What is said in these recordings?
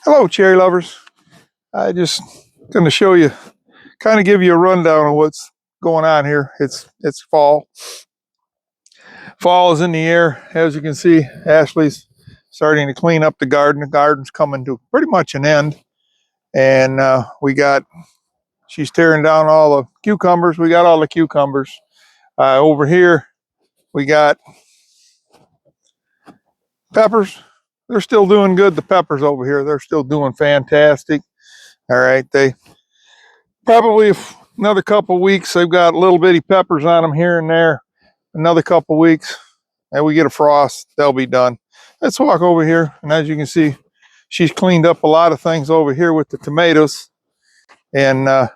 Hello, cherry lovers. I just going to show you, kind of give you a rundown of what's going on here. It's fall. Fall is in the air. As you can see, Ashley's starting to clean up the garden. The garden's coming to pretty much an end. And she's tearing down all the cucumbers. We got all the cucumbers. Over here, we got peppers. They're still doing good. The peppers over here, they're still doing fantastic. All right. They probably another couple weeks, they've got little bitty peppers on them here and there. Another couple weeks, and we get a frost, they'll be done. Let's walk over here, and as you can see, she's cleaned up a lot of things over here with the tomatoes. And the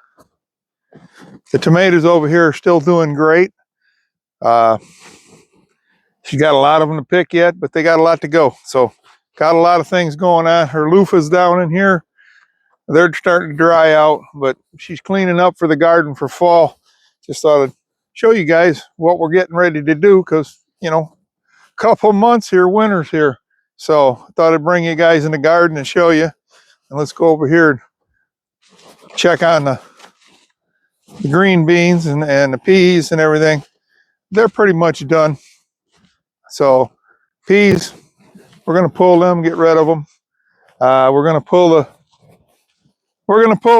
tomatoes over here are still doing great. She's got a lot of them to pick yet, but they got a lot to go. So got a lot of things going on. Her loofahs down in here, they're starting to dry out, but she's cleaning up for the garden for fall. Just thought I'd show you guys what we're getting ready to do because, a couple months here, winter's here. So I thought I'd bring you guys in the garden and show you. And let's go over here and check on the green beans and the peas and everything. They're pretty much done. So peas, we're going to pull them, get rid of them. We're going to pull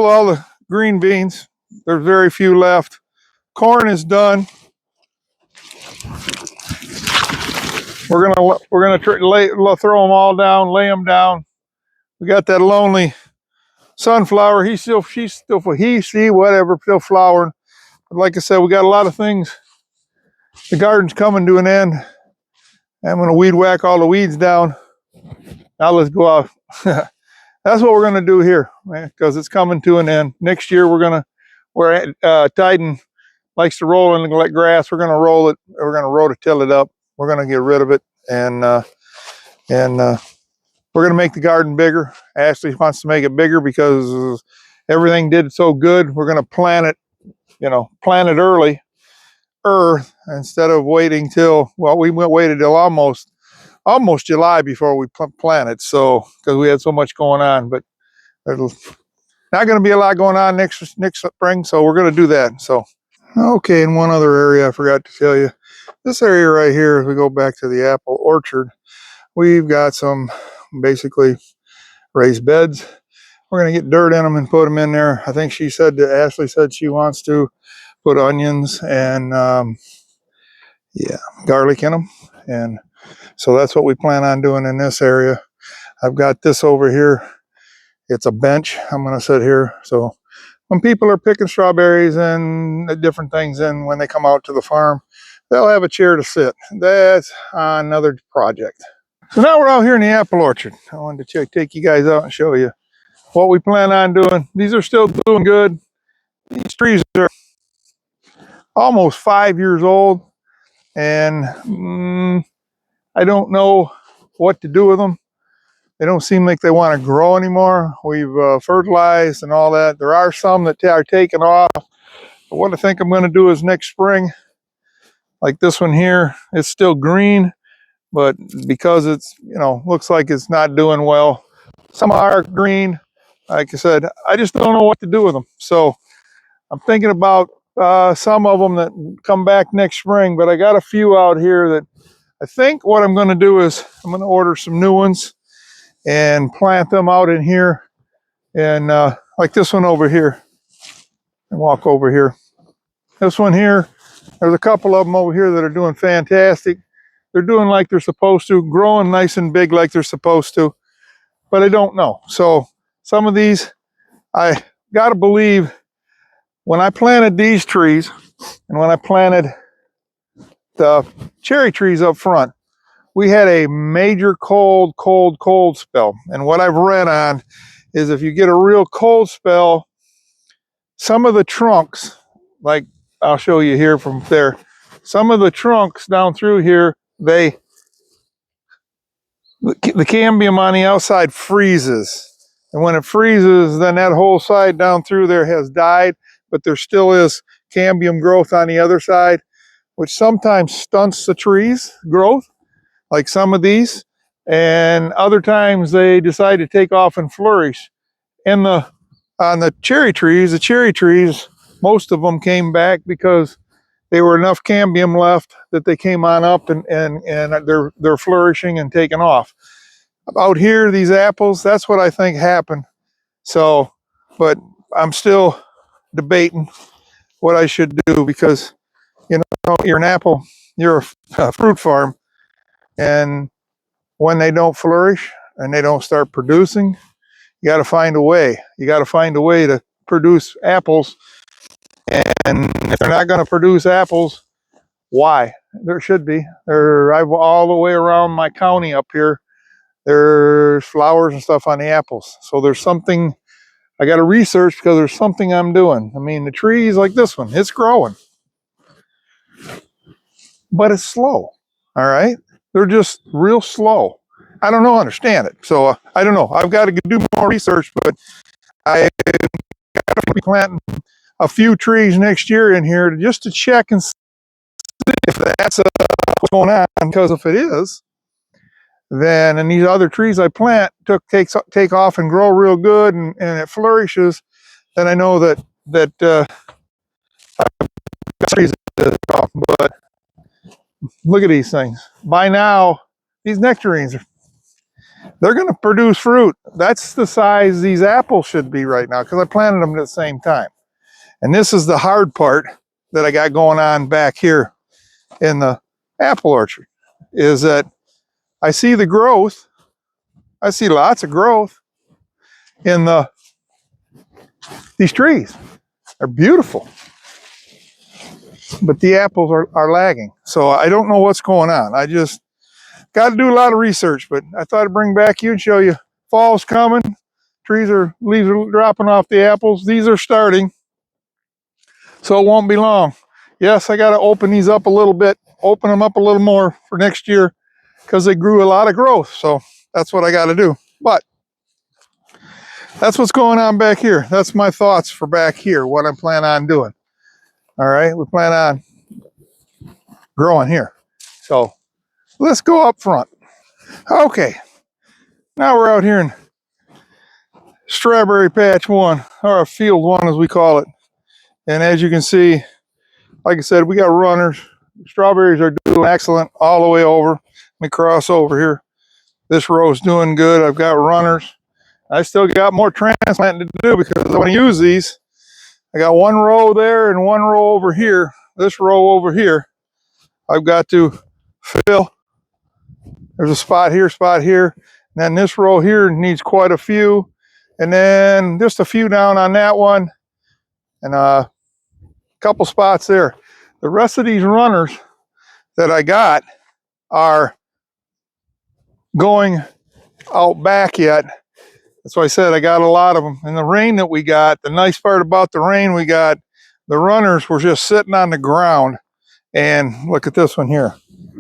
all the green beans. There's very few left. Corn is done. We're gonna throw them all down, lay them down. We got that lonely sunflower. Still flowering. But like I said, we got a lot of things. The garden's coming to an end. I'm gonna weed whack all the weeds down. Now let's go out. That's what we're gonna do here, man, because it's coming to an end. Next year Titan likes to roll in the grass. We're gonna roll it. We're gonna rototill it up. We're gonna get rid of it, and we're gonna make the garden bigger. Ashley wants to make it bigger because everything did so good. We're gonna plant it early, instead of waiting till we waited till almost July before we planted. So because we had so much going on, but there's not going to be a lot going on next spring, so we're going to do that. So okay, in one other area I forgot to tell you, this area right here, as we go back to the apple orchard, we've got some basically raised beds. We're going to get dirt in them and put them in there. I think Ashley said she wants to put onions and garlic in them, and so that's what we plan on doing in this area. I've got this over here. It's a bench. I'm going to sit here. So when people are picking strawberries and different things, and when they come out to the farm, they'll have a chair to sit. That's another project. So now we're out here in the apple orchard. I wanted to take you guys out and show you what we plan on doing. These are still doing good. These trees are almost 5 years old, and I don't know what to do with them. They don't seem like they want to grow anymore. We've fertilized and all that. There are some that are taken off. But what I think I'm going to do is next spring, like this one here, it's still green, but because it's, looks like it's not doing well. Some are green. Like I said, I just don't know what to do with them. So I'm thinking about some of them that come back next spring, but I got a few out here that I think what I'm going to do is I'm going to order some new ones and plant them out in here. And like this one over here, and walk over here. This one here, there's a couple of them over here that are doing fantastic. They're doing like they're supposed to, growing nice and big like they're supposed to, but I don't know. So some of these, I got to believe when I planted these trees and when I planted the cherry trees up front, we had a major cold spell. And what I've read on is if you get a real cold spell, some of the trunks, like I'll show you here from there, some of the trunks down through here, the cambium on the outside freezes. And when it freezes, then that whole side down through there has died, but there still is cambium growth on the other side, which sometimes stunts the trees growth, like some of these. and other times they decide to take off and flourish. And on the cherry trees, most of them came back because they were enough cambium left that they came on up, and they're flourishing and taking off. Out here, these apples, that's what I think happened. So, but I'm still debating what I should do, because you're a fruit farm, and when they don't flourish and they don't start producing, you got to find a way. You got to find a way to produce apples. And if they're not going to produce apples, why? There should be. I've all the way around my county up here, there's flowers and stuff on the apples. So there's something I got to research, because there's something I'm doing. I mean, the trees like this one, it's growing, but it's slow. All right. They're just real slow. I don't understand it. So I don't know. I've got to do more research, but I got to be planting a few trees next year in here just to check and see if that's what's going on. Because if it is, then, and these other trees I plant take off and grow real good, and it flourishes, then I know that trees off. But look at these things. By now, these nectarines, they're going to produce fruit. That's the size these apples should be right now, because I planted them at the same time. And this is the hard part that I got going on back here in the apple orchard, is that I see the growth. I see lots of growth in these trees. They're beautiful, but the apples are lagging. So I don't know what's going on. I just got to do a lot of research, but I thought I'd bring back you and show you fall's coming. Leaves are dropping off the apples. These are starting, so it won't be long. Yes, I got to open these up a little bit, open them up a little more for next year, because they grew a lot of growth. So that's what I got to do. But that's what's going on back here. That's my thoughts for back here, what I plan on doing. All right, we plan on growing here. So let's go up front. Okay, now we're out here in strawberry patch 1, or field 1 as we call it. And as you can see, like I said, we got runners. Strawberries are doing excellent all the way over. Let me cross over here. This row is doing good. I've got runners. I still got more transplanting to do, because I want to use these. I got one row there and one row over here. This row over here, I've got to fill. There's a spot here, and then this row here needs quite a few, and then just a few down on that one, and a couple spots there. The rest of these runners that I got are going out back yet. That's why I said I got a lot of them. And the rain that we got, the nice part about the rain we got, the runners were just sitting on the ground. And look at this one here.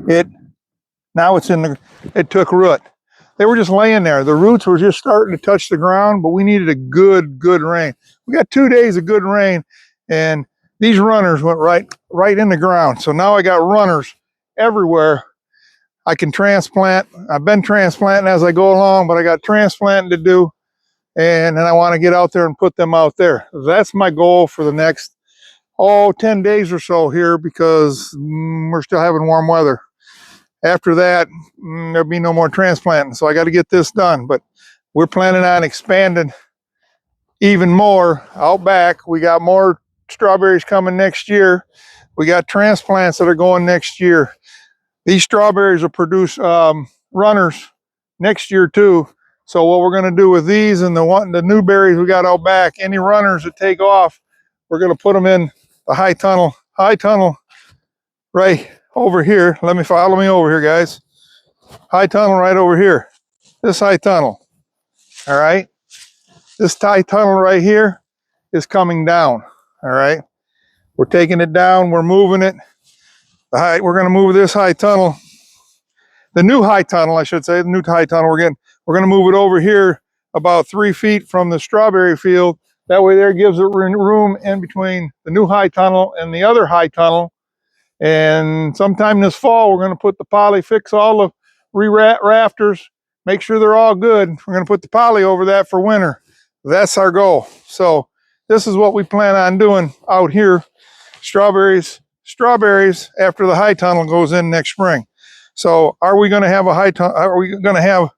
It took root. They were just laying there. The roots were just starting to touch the ground, but we needed a good rain. We got 2 days of good rain, and these runners went right in the ground. So now I got runners everywhere. I can transplant. I've been transplanting as I go along, but I got transplanting to do, and then I want to get out there and put them out there. That's my goal for the next 10 days or so here, because we're still having warm weather. After that, there'll be no more transplanting, so I got to get this done. But we're planning on expanding even more out back. We got more strawberries coming next year. We got transplants that are going next year. These strawberries will produce runners next year too. So what we're going to do with these and the new berries we got out back, any runners that take off, we're going to put them in the high tunnel right over here. Follow me over here, guys. High tunnel right over here. This high tunnel. All right. This high tunnel right here is coming down. All right. We're taking it down. We're moving it. We're going to move this high tunnel. The new high tunnel, I should say. The new high tunnel. We're going to move it over here about 3 feet from the strawberry field. That way there gives it room in between the new high tunnel and the other high tunnel. And sometime this fall, we're going to put fix all the rafters, make sure they're all good. We're going to put the poly over that for winter. That's our goal. So this is what we plan on doing out here. Strawberries after the high tunnel goes in next spring. So are we going to have a high tunnel? Are we going to have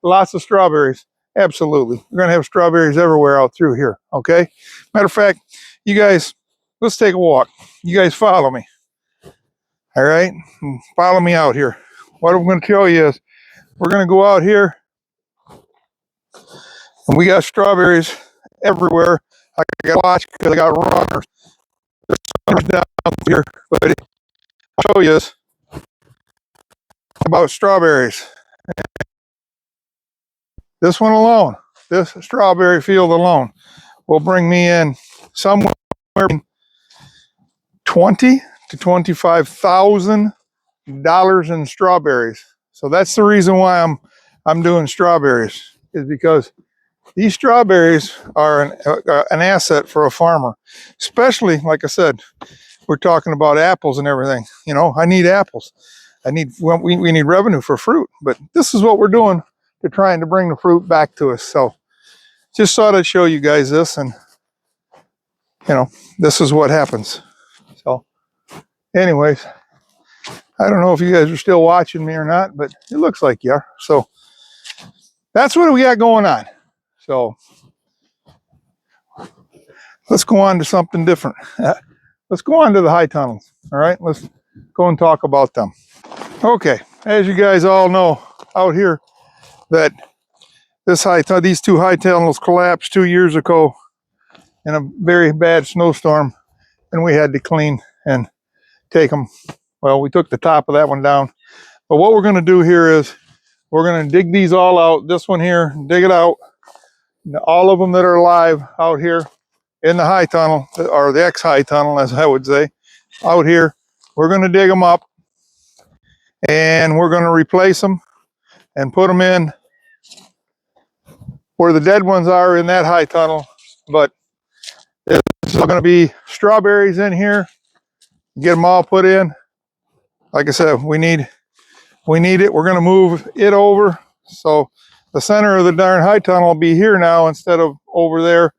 lots of strawberries? Absolutely. We're going to have strawberries everywhere out through here. Okay. Matter of fact, you guys, let's take a walk. You guys follow me. All right. Follow me out here. What I'm going to show you is we're going to go out here and we got strawberries everywhere. I got to watch because I got runners. There's runners down here, but I'll show you this about strawberries. This one alone, this strawberry field alone, will bring me in somewhere between $20,000 to $25,000 in strawberries. So that's the reason why I'm doing strawberries, is because these strawberries are an asset for a farmer, especially, like I said, we're talking about apples and everything. You know, I need apples. We need revenue for fruit, but this is what we're doing to trying to bring the fruit back to us. So just thought I'd show you guys this, and you know, this is what happens. So anyways, I don't know if you guys are still watching me or not, but it looks like you are. So that's what we got going on. So let's go on to something different. Let's go on to the high tunnels. All right, let's go and talk about them. Okay, as you guys all know out here, that these two high tunnels collapsed 2 years ago in a very bad snowstorm, and we had to clean and take them. Well, we took the top of that one down, but what we're going to do here is we're going to dig these all out. This one here, dig it out. All of them that are alive out here in the high tunnel, or the ex-high tunnel, as I would say, out here, we're going to dig them up, and we're going to replace them and put them in where the dead ones are in that high tunnel. But there's going to be strawberries in here. Get them all put in. Like I said, we need it. We're going to move it over. So the center of the darn high tunnel will be here now instead of over there.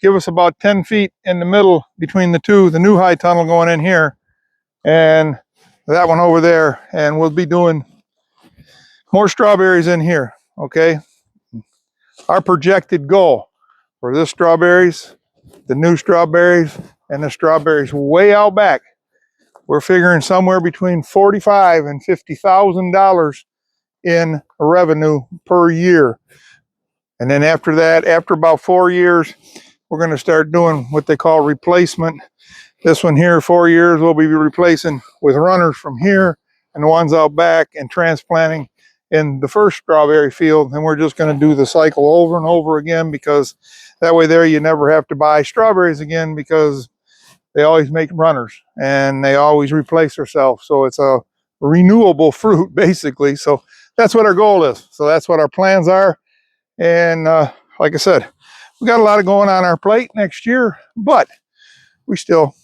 Give us about 10 feet in the middle between the two, the new high tunnel going in here and that one over there. And we'll be doing more strawberries in here. Okay. Our projected goal for this strawberries, the new strawberries, and the strawberries way out back, we're figuring somewhere between $45,000 and $50,000 in revenue per year. And then after that, after about 4 years, we're going to start doing what they call replacement. This one here, 4 years, we'll be replacing with runners from here and the ones out back, and transplanting in the first strawberry field. And we're just going to do the cycle over and over again, because that way there you never have to buy strawberries again, because they always make runners and they always replace themselves. So it's a renewable fruit, basically. So that's what our goal is. So that's what our plans are. And like I said, we got a lot of going on our plate next year, but we still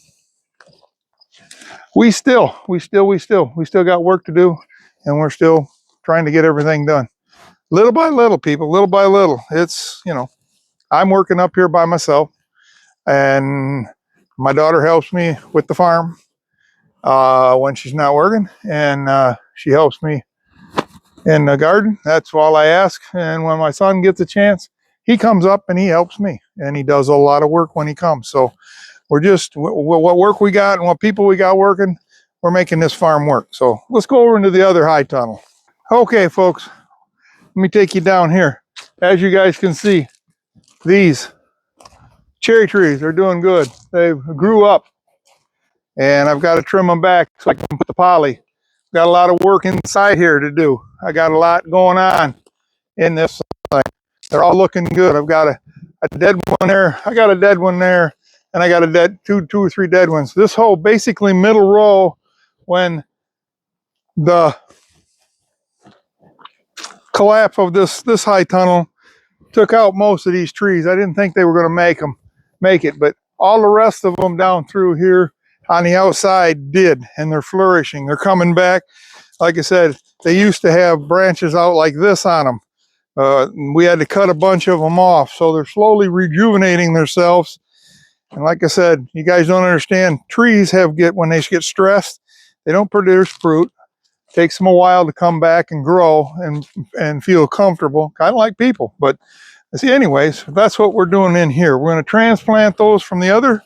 got work to do, and we're still trying to get everything done. Little by little, people, little by little. It's, you know, I'm working up here by myself, and my daughter helps me with the farm when she's not working, and she helps me in the garden. That's all I ask. And when my son gets a chance, he comes up and he helps me, and he does a lot of work when he comes. So we're just, what work we got and what people we got working, we're making this farm work. So let's go over into the other high tunnel. Okay, folks, let me take you down here. As you guys can see, these cherry trees are doing good. They grew up, and I've got to trim them back so I can put the poly. Got a lot of work inside here to do. I got a lot going on in this thing. They're all looking good. I've got a dead one there. I got a dead one there, and I got a dead two or three dead ones. This whole basically middle row, when the collapse of this high tunnel took out most of these trees. I didn't think they were going to make it, but all the rest of them down through here on the outside did, and they're flourishing. They're coming back. Like I said, they used to have branches out like this on them. We had to cut a bunch of them off, so they're slowly rejuvenating themselves. And like I said, you guys don't understand. Trees when they get stressed, they don't produce fruit. It takes them a while to come back and grow and feel comfortable, kind of like people. But see, anyways, that's what we're doing in here. We're going to transplant those from the other,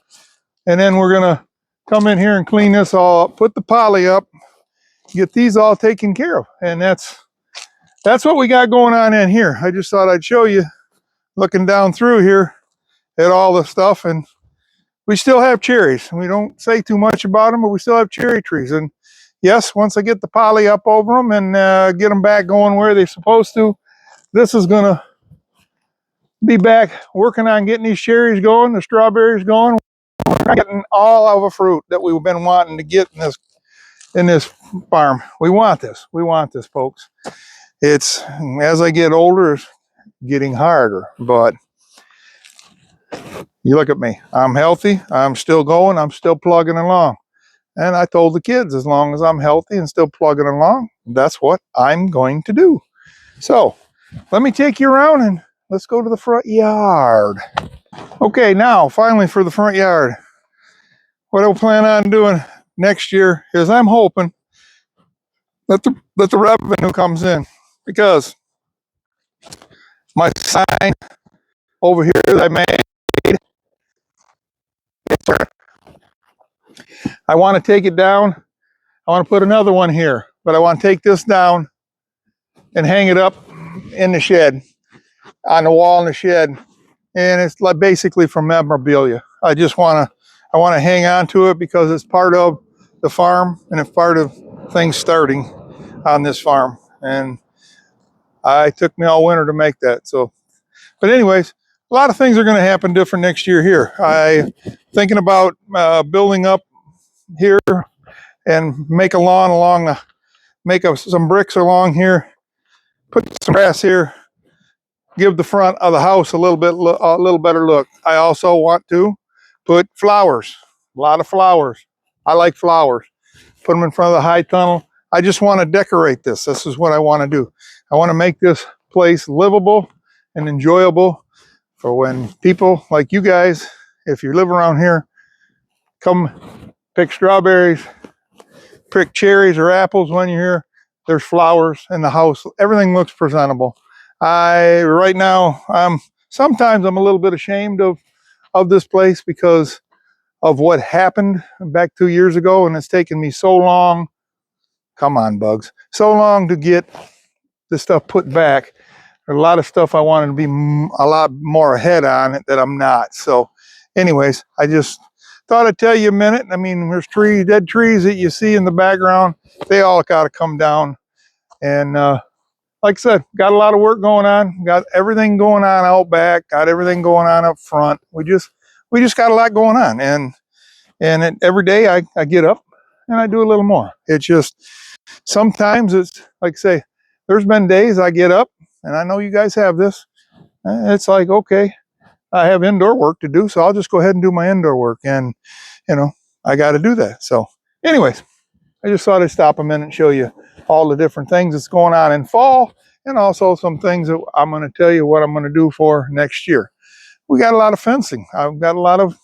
and then we're going to come in here and clean this all up, put the poly up, get these all taken care of. And that's what we got going on in here. I just thought I'd show you, looking down through here at all the stuff. And we still have cherries. We don't say too much about them, but we still have cherry trees. And yes, once I get the poly up over them and get them back going where they're supposed to, this is going to be back working on getting these cherries going, the strawberries going. We're getting all of the fruit that we've been wanting to get in this farm. We want this. We want this, folks. It's, as I get older, it's getting harder, but you look at me. I'm healthy. I'm still going. I'm still plugging along. And I told the kids, as long as I'm healthy and still plugging along, that's what I'm going to do. So let me take you around and let's go to the front yard. Okay, now finally for the front yard. What I plan on doing next year is I'm hoping that the revenue comes in, because my sign over here that I made, I want to take it down. I want to put another one here, but I want to take this down and hang it up in the shed, on the wall in the shed. And it's like basically for memorabilia. I want to hang on to it because it's part of the farm and it's part of things starting on this farm. And it took me all winter to make that. So, but anyways, a lot of things are going to happen different next year here. I thinking about building up here and make a lawn along some bricks along here, put some grass here, give the front of the house a little better look. I also want to put flowers, a lot of flowers. I like flowers. Put them in front of the high tunnel. I just want to decorate this. This is what I want to do. I want to make this place livable and enjoyable for when people like you guys, if you live around here, come pick strawberries, pick cherries or apples when you're here. There's flowers in the house. Everything looks presentable. Right now, sometimes I'm a little bit ashamed of this place because of what happened back 2 years ago, and it's taken me so long. Come on, bugs. So long to get this stuff put back. There's a lot of stuff I wanted to be a lot more ahead on it that I'm not. So anyways, I just thought I'd tell you a minute. I mean, there's dead trees that you see in the background. They all got to come down. And like I said, got a lot of work going on. Got everything going on out back. Got everything going on up front. We just got a lot going on. And every day I get up and I do a little more. It's just, sometimes it's like I say, there's been days I get up, and I know you guys have this. It's like, okay, I have indoor work to do, so I'll just go ahead and do my indoor work. And, I got to do that. So anyways, I just thought I'd stop a minute and show you all the different things that's going on in fall, and also some things that I'm going to tell you what I'm going to do for next year. We got a lot of fencing. I've got a lot of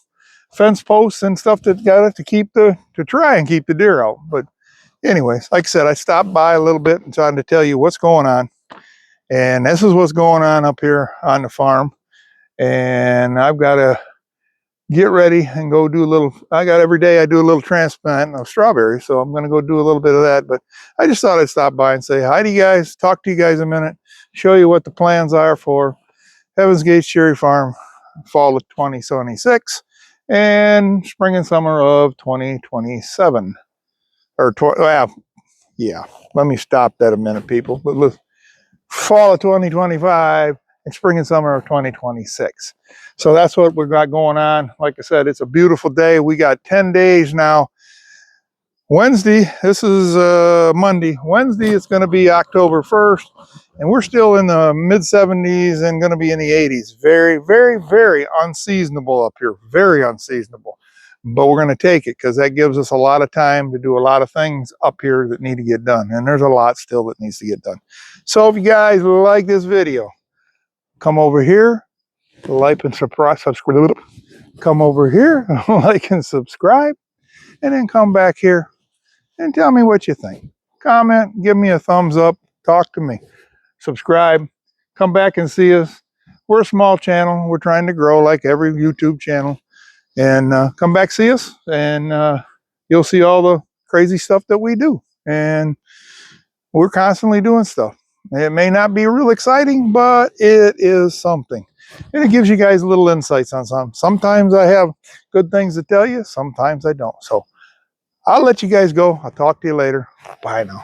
fence posts and stuff that got to try and keep the deer out. But anyways, like I said, I stopped by a little bit and trying to tell you what's going on. And this is what's going on up here on the farm. And I've got to get ready and go do every day I do a little transplant of strawberries. So I'm going to go do a little bit of that. But I just thought I'd stop by and say hi to you guys, talk to you guys a minute, show you what the plans are for Heaven's Gates Cherry Farm, fall of 2026 and spring and summer of 2027. Yeah, let me stop that a minute, people. Fall of 2025 and spring and summer of 2026. So that's what we've got going on. Like I said, it's a beautiful day. We got 10 days now. Wednesday, this is Monday. Wednesday, it's going to be October 1st, and we're still in the mid 70s and going to be in the 80s. Very, very, very unseasonable up here. Very unseasonable. but we're going to take it because that gives us a lot of time to do a lot of things up here that need to get done. And there's a lot still that needs to get done. So if you guys like this video, come over here, like and subscribe, come over here, like and subscribe, and then come back here and tell me what you think. Comment, give me a thumbs up, talk to me, subscribe, come back and see us. We're a small channel. We're trying to grow like every YouTube channel. And come back, see us, and you'll see all the crazy stuff that we do. And we're constantly doing stuff. It may not be real exciting, but it is something. And it gives you guys little insights on some. Sometimes I have good things to tell you. Sometimes I don't. So I'll let you guys go. I'll talk to you later. Bye now.